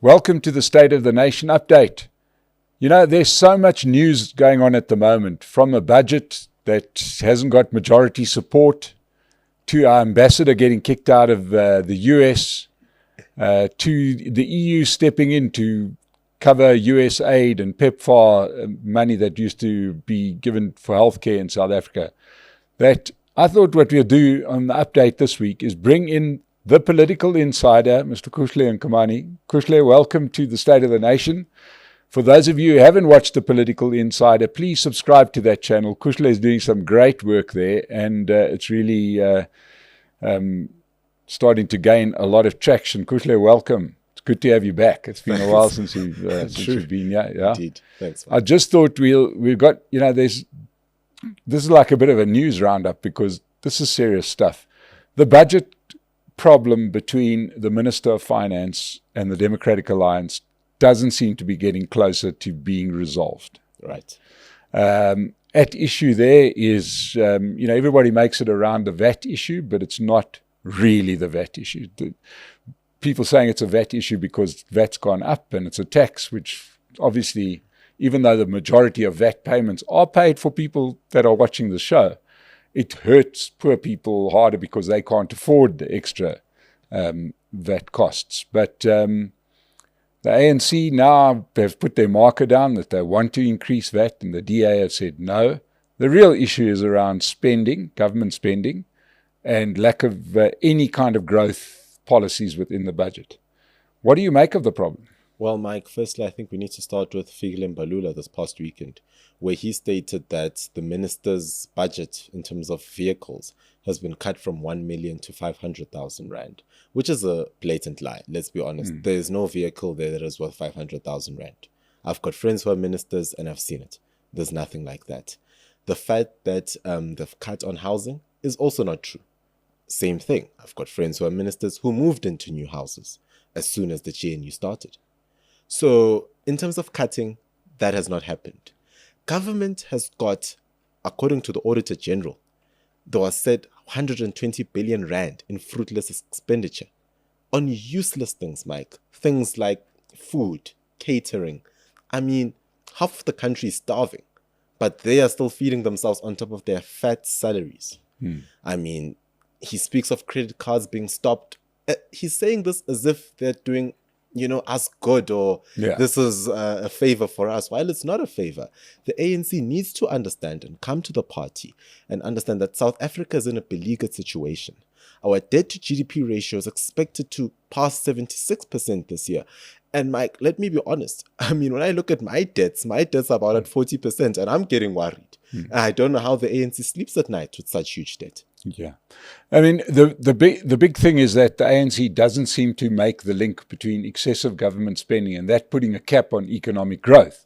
Welcome to the State of the Nation update. You know, there's so much news going on at the moment, from a budget that hasn't got majority support, to our ambassador getting kicked out of the US, to the EU stepping in to cover US aid and PEPFAR money that used to be given for healthcare in South Africa. That I thought what we'll do on the update this week is bring in the political insider, Mr. Kushle Nkamani. Kushle, welcome to the State of the Nation. For those of you who haven't watched the Political Insider, please subscribe to that channel. Kushle is doing some great work there, and it's really starting to gain a lot of traction. Kushle, welcome. It's good to have you back. It's been a while since you've been here. Yeah. Indeed. Thanks, man. I just thought we've got, you know, this is like a bit of a news roundup because this is serious stuff. The budget problem between the Minister of Finance and the Democratic Alliance doesn't seem to be getting closer to being resolved. Right. At issue there is, you know, everybody makes it around the VAT issue, but it's not really the VAT issue. People saying it's a VAT issue because VAT's gone up and it's a tax, which obviously, even though the majority of VAT payments are paid for people that are watching the show, it hurts poor people harder because they can't afford the extra VAT costs. But the ANC now have put their marker down that they want to increase VAT, and the DA have said no. The real issue is around spending, government spending, and lack of any kind of growth policies within the budget. What do you make of the problem? Well, Mike, firstly, I think we need to start with Fikile Mbalula this past weekend, where he stated that the minister's budget in terms of vehicles has been cut from 1 million to 500,000 rand, which is a blatant lie. Let's be honest. There is no vehicle there that is worth 500,000 rand. I've got friends who are ministers and I've seen it. There's nothing like that. The fact that they've cut on housing is also not true. Same thing. I've got friends who are ministers who moved into new houses as soon as the GNU started. So in terms of cutting, that has not happened. Government has got, according to the Auditor General, there was said 120 billion rand in fruitless expenditure on useless things, Mike. Things like food, catering. I mean, half the country is starving, but they are still feeding themselves on top of their fat salaries. I mean, he speaks of credit cards being stopped. He's saying this as if they're doing, you know, us good, or this is a favor for us, while it's not a favor. The ANC needs to understand and come to the party and understand that South Africa is in a beleaguered situation. Our debt to GDP ratio is expected to pass 76% this year. And Mike, let me be honest. I mean, when I look at my debts are about at 40%, and I'm getting worried. I don't know how the ANC sleeps at night with such huge debt. Yeah. I mean, the big thing is that the ANC doesn't seem to make the link between excessive government spending and that putting a cap on economic growth.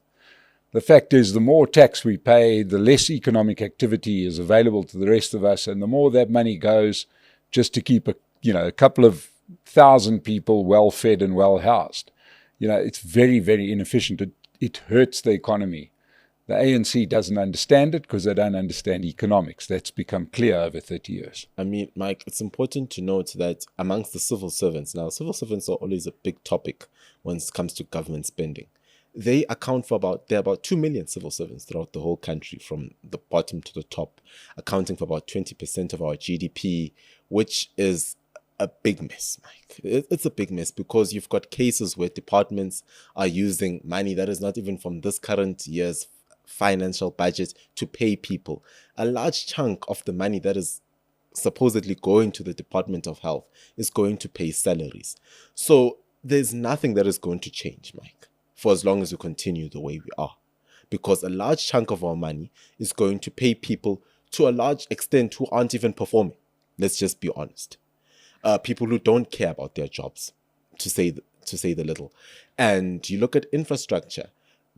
The fact is, the more tax we pay, the less economic activity is available to the rest of us, and the more that money goes just to keep a couple of thousand people well fed and well housed. You know, it's very, very inefficient. It hurts the economy. The ANC doesn't understand it because they don't understand economics. That's become clear over 30 years. I mean, Mike, it's important to note that amongst the civil servants, now civil servants are always a big topic when it comes to government spending. They account for there are about 2 million civil servants throughout the whole country, from the bottom to the top, accounting for about 20% of our GDP, which is a big mess, Mike. It's a big mess because you've got cases where departments are using money that is not even from this current year's financial budget to pay people. A large chunk of the money that is supposedly going to the Department of Health is going to pay salaries. So there's nothing that is going to change, Mike, for as long as we continue the way we are, because a large chunk of our money is going to pay people to a large extent who aren't even performing. Let's just be honest. People who don't care about their jobs, to say the little. And you look at infrastructure.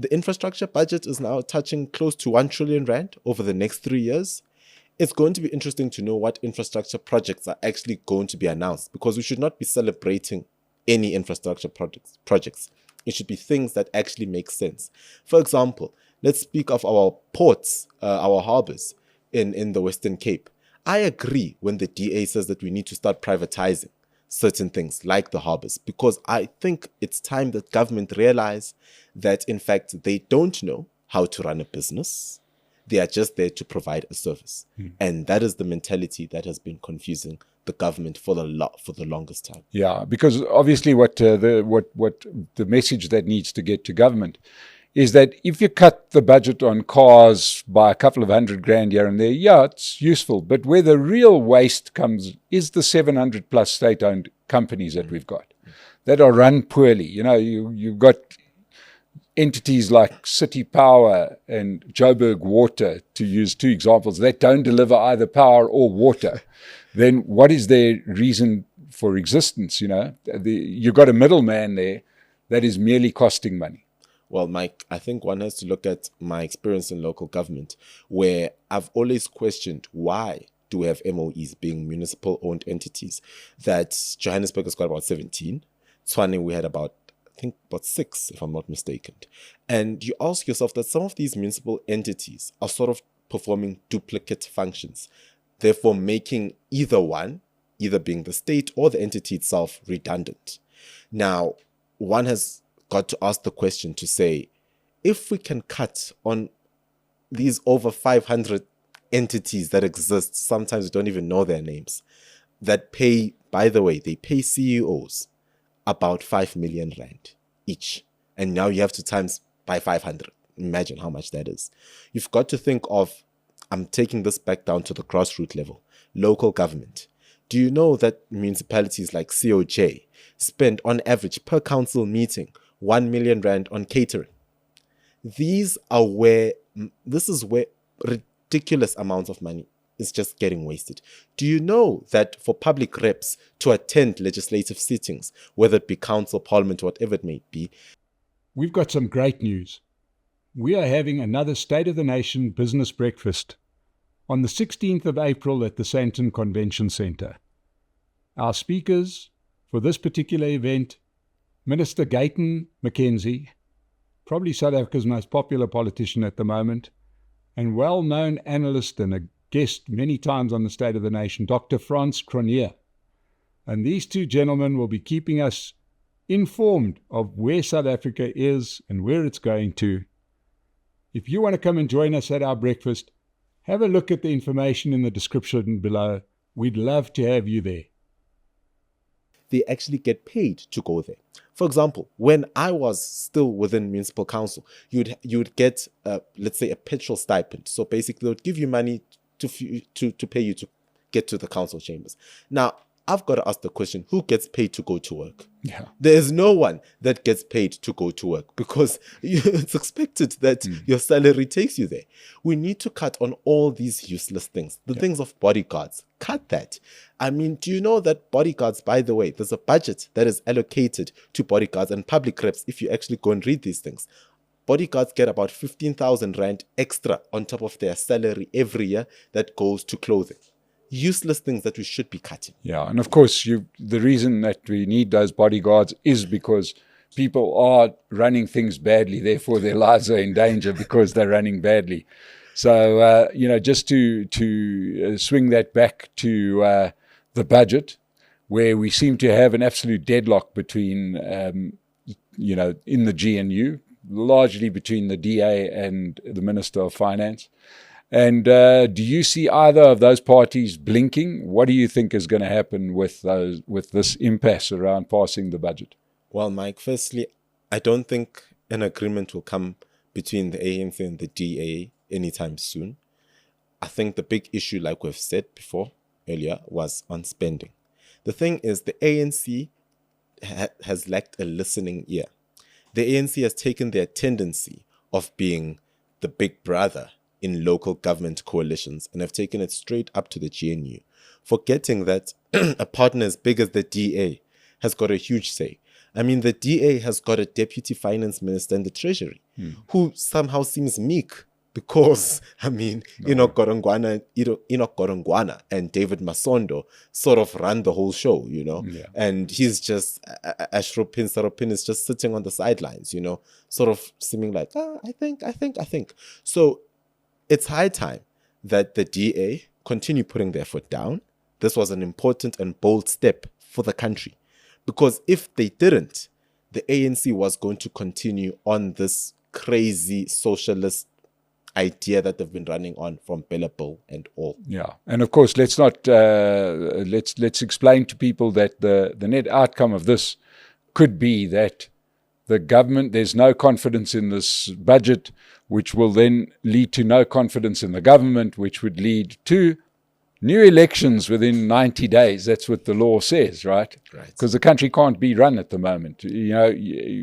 The infrastructure budget is now touching close to 1 trillion rand over the next 3 years. It's going to be interesting to know what infrastructure projects are actually going to be announced, because we should not be celebrating any infrastructure projects. It should be things that actually make sense. For example, let's speak of our ports, our harbors in the Western Cape. I agree when the DA says that we need to start privatizing certain things like the harbors, because I think it's time that government realize that, in fact, they don't know how to run a business. They are just there to provide a service. And that is the mentality that has been confusing the government for the longest time. Yeah, because obviously what the message that needs to get to government is that if you cut the budget on cars by a couple of $100,000 here and there, yeah, it's useful. But where the real waste comes is the 700 plus state-owned companies that we've got that are run poorly. You know, you've got entities like City Power and Joburg Water, to use two examples, that don't deliver either power or water. Then what is their reason for existence? You know, you've got a middleman there that is merely costing money. Well, Mike, I think one has to look at my experience in local government, where I've always questioned, why do we have MOEs being municipal-owned entities? That Johannesburg has got about 17. Tshwane, we had about 6, if I'm not mistaken. And you ask yourself that some of these municipal entities are sort of performing duplicate functions, therefore making either being the state or the entity itself, redundant. Now, one has got to ask the question to say, if we can cut on these over 500 entities that exist, sometimes we don't even know their names, that pay, by the way, they pay CEOs about 5 million rand each. And now you have to times by 500. Imagine how much that is. You've got to think of, I'm taking this back down to the grassroots level, local government. Do you know that municipalities like COJ spend on average per council meeting 1 million rand on catering? This is where ridiculous amounts of money is just getting wasted. Do you know that for public reps to attend legislative sittings, whether it be council, parliament, whatever it may be? We've got some great news. We are having another State of the Nation business breakfast on the 16th of April at the Sandton Convention Centre. Our speakers for this particular event, Minister Gayton McKenzie, probably South Africa's most popular politician at the moment, and well-known analyst and a guest many times on the State of the Nation, Dr. Frans Cronje. And these two gentlemen will be keeping us informed of where South Africa is and where it's going to. If you want to come and join us at our breakfast, have a look at the information in the description below. We'd love to have you there. They actually get paid to go there. For example, when I was still within municipal council, you'd get, let's say, a petrol stipend. So basically, they would give you money to pay you to get to the council chambers. Now, I've got to ask the question, who gets paid to go to work? Yeah. There is no one that gets paid to go to work, because it's expected that your salary takes you there. We need to cut on all these useless things. The things of bodyguards, cut that. I mean, do you know that bodyguards, by the way, there's a budget that is allocated to bodyguards and public reps. If you actually go and read these things, bodyguards get about 15,000 rand extra on top of their salary every year that goes to clothing. Useless things that we should be cutting. Yeah, and of course, the reason that we need those bodyguards is because people are running things badly. Therefore, their lives are in danger because they're running badly. So, just to swing that back to the budget, where we seem to have an absolute deadlock between, in the GNU, largely between the DA and the Minister of Finance. And do you see either of those parties blinking? What do you think is going to happen with this impasse around passing the budget? Well, Mike, firstly, I don't think an agreement will come between the ANC and the DA anytime soon. I think the big issue, like we've said earlier, was on spending. The thing is, the ANC has lacked a listening ear. The ANC has taken their tendency of being the big brother in local government coalitions and have taken it straight up to the GNU, forgetting that a partner as big as the DA has got a huge say. I mean, the DA has got a deputy finance minister in the treasury who somehow seems meek because, Enoch Godongwana and David Masondo sort of run the whole show, Yeah. and he's just, Ashropin Saropin is just sitting on the sidelines, sort of seeming like, I think. So it's high time that the DA continue putting their foot down. This was an important and bold step for the country. Because if they didn't, the ANC was going to continue on this crazy socialist idea that they've been running on from Billable and all. Yeah, and of course, let's explain to people that the net outcome of this could be that the government, there's no confidence in this budget, which will then lead to no confidence in the government, which would lead to new elections within 90 days. That's what the law says, right? Right. Because the country can't be run at the moment. You know,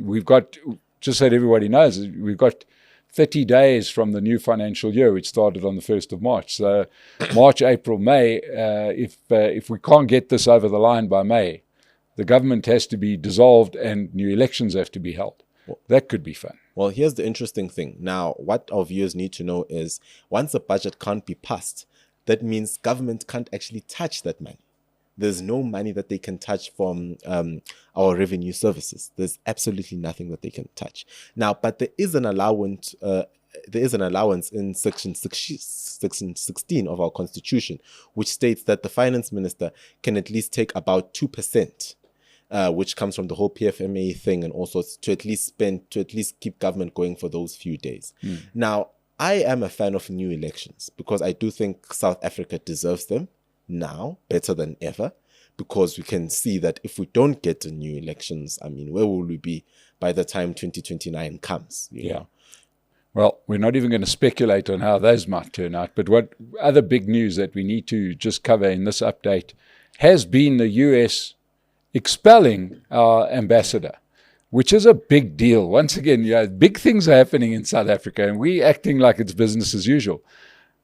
we've got, just so that everybody knows, we've got 30 days from the new financial year, which started on the 1st of March. So March, April, May, if we can't get this over the line by May, the government has to be dissolved and new elections have to be held. That could be fun. Well, here's the interesting thing. Now, what our viewers need to know is once a budget can't be passed, that means government can't actually touch that money. There's no money that they can touch from our revenue services. There's absolutely nothing that they can touch. Now, but there is an allowance. In section 16 of our constitution, which states that the finance minister can at least take about 2%, which comes from the whole PFMA thing, and also to at least keep government going for those few days. Now, I am a fan of new elections because I do think South Africa deserves them now better than ever, because we can see that if we don't get the new elections, I mean, where will we be by the time 2029 comes? You know? Well, we're not even going to speculate on how those might turn out, but what other big news that we need to just cover in this update has been the US expelling our ambassador, which is a big deal. Once again, big things are happening in South Africa, and we're acting like it's business as usual.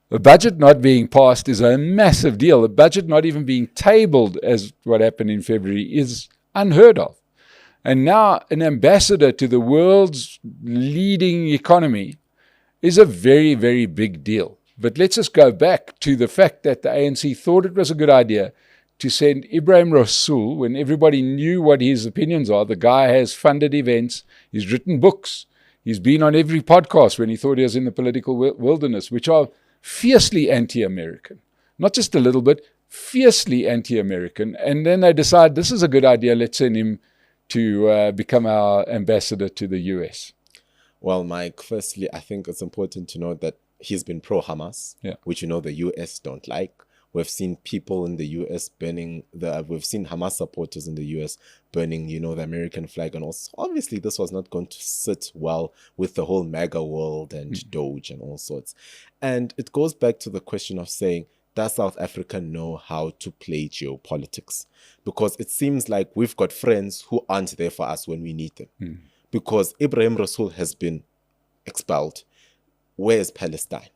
The budget not being passed is a massive deal. The budget not even being tabled, as what happened in February, is unheard of. And now an ambassador to the world's leading economy is a very, very big deal. But let's just go back to the fact that the ANC thought it was a good idea to send Ibrahim Rasool when everybody knew what his opinions are. The guy has funded events, he's written books, he's been on every podcast when he thought he was in the political wilderness, which are fiercely anti-American. Not just a little bit, fiercely anti-American. And then they decide this is a good idea, let's send him to become our ambassador to the US. Well, Mike, firstly, I think it's important to note that he's been pro-Hamas, which the US don't like. We've seen people in the US we've seen Hamas supporters in the US burning, the American flag. And also, obviously, this was not going to sit well with the whole MAGA world and Doge and all sorts. And it goes back to the question of saying, does South Africa know how to play geopolitics? Because it seems like we've got friends who aren't there for us when we need them. Because Ibrahim Rasool has been expelled. Where is Palestine?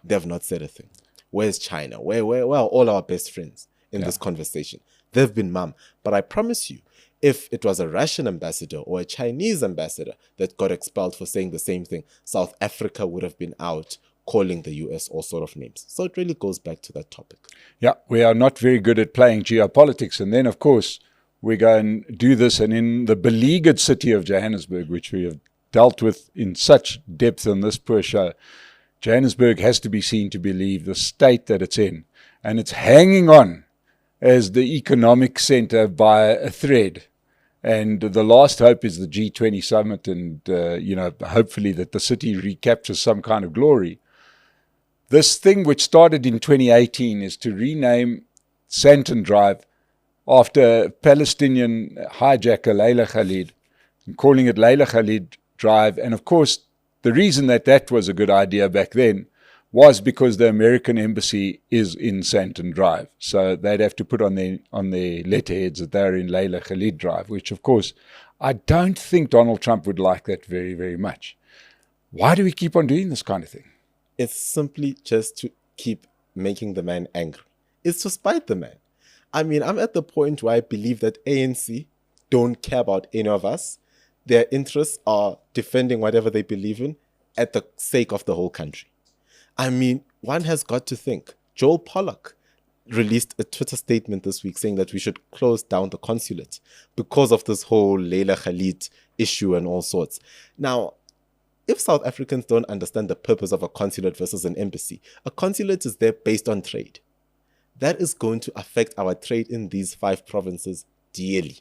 They've not said a thing. Where's China? Where are all our best friends in this conversation? They've been mum. But I promise you, if it was a Russian ambassador or a Chinese ambassador that got expelled for saying the same thing, South Africa would have been out calling the US all sort of names. So it really goes back to that topic. Yeah, we are not very good at playing geopolitics. And then, of course, we go and do this. And in the beleaguered city of Johannesburg, which we have dealt with in such depth in this poor show, Johannesburg has to be seen to believe the state that it's in. And it's hanging on as the economic center by a thread. And the last hope is the G20 summit and, hopefully that the city recaptures some kind of glory. This thing which started in 2018 is to rename Santon Drive after Palestinian hijacker Layla Khalid, and calling it Layla Khalid Drive. And of course, the reason that was a good idea back then was because the American embassy is in Santon Drive. So they'd have to put on their letterheads that they're in Layla Khalid Drive, which of course, I don't think Donald Trump would like that very, very much. Why do we keep on doing this kind of thing? It's simply just to keep making the man angry. It's to spite the man. I mean, I'm at the point where I believe that ANC don't care about any of us. Their interests are defending whatever they believe in at the sake of the whole country. I mean, one has got to think. Joel Pollock released a Twitter statement this week saying that we should close down the consulate because of this whole Layla Khalid issue and all sorts. Now, if South Africans don't understand the purpose of a consulate versus an embassy, a consulate is there based on trade. that is going to affect our trade in these 5 provinces dearly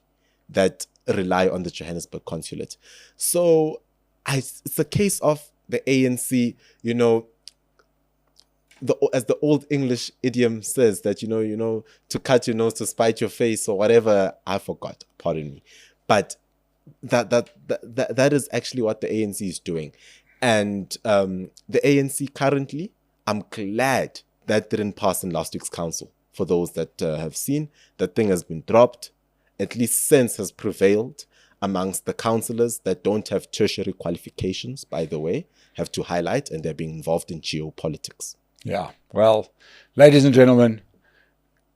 that rely on the Johannesburg consulate. So it's a case of the ANC, as the old English idiom says, that, to cut your nose to spite your face or whatever. I forgot, pardon me. But that is actually what the ANC is doing. And the ANC currently, I'm glad that didn't pass in last week's council. For those that have seen, that thing has been dropped. At least sense has prevailed amongst the councillors that don't have tertiary qualifications, by the way, have to highlight, and they're being involved in geopolitics. Yeah, well, ladies and gentlemen,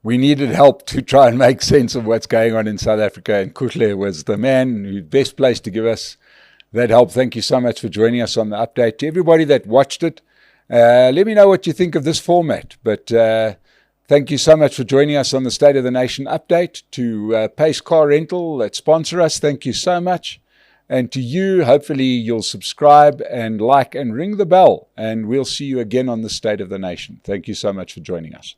we needed help to try and make sense of what's going on in South Africa, and Kutle was the man who's best placed to give us that help. Thank you so much for joining us on the update. To everybody that watched it, let me know what you think of this format. But thank you so much for joining us on the State of the Nation update. To Pace Car Rental that sponsor us, thank you so much. And to you, hopefully you'll subscribe and like and ring the bell. And we'll see you again on the State of the Nation. Thank you so much for joining us.